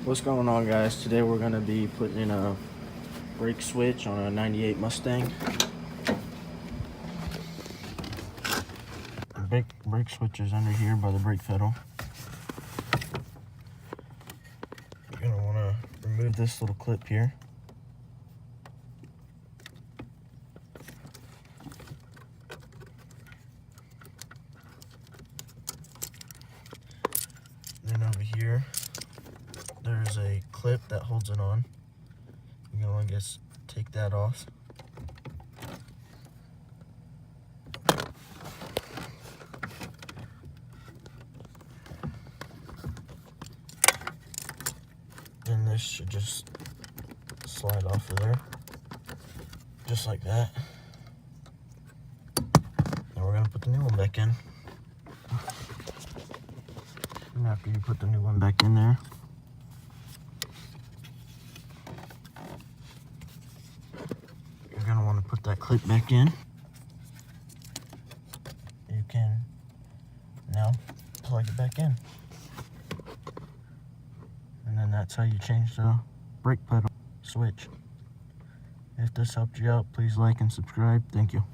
What's going on, guys? Today we're going to be putting in a brake switch on a 98 Mustang. The brake switch is under here by the brake pedal. You're going to want to remove this little clip here. Then over here, there's a clip that holds it on. You're going to want to just take that off. Then this should just slide off of there, just like that. Then we're going to put the new one back in. And after you put the new one back in there, you're going to want to put that clip back in. You can now plug it back in. And then that's how you change the brake pedal switch. If this helped you out, please like and subscribe. Thank you.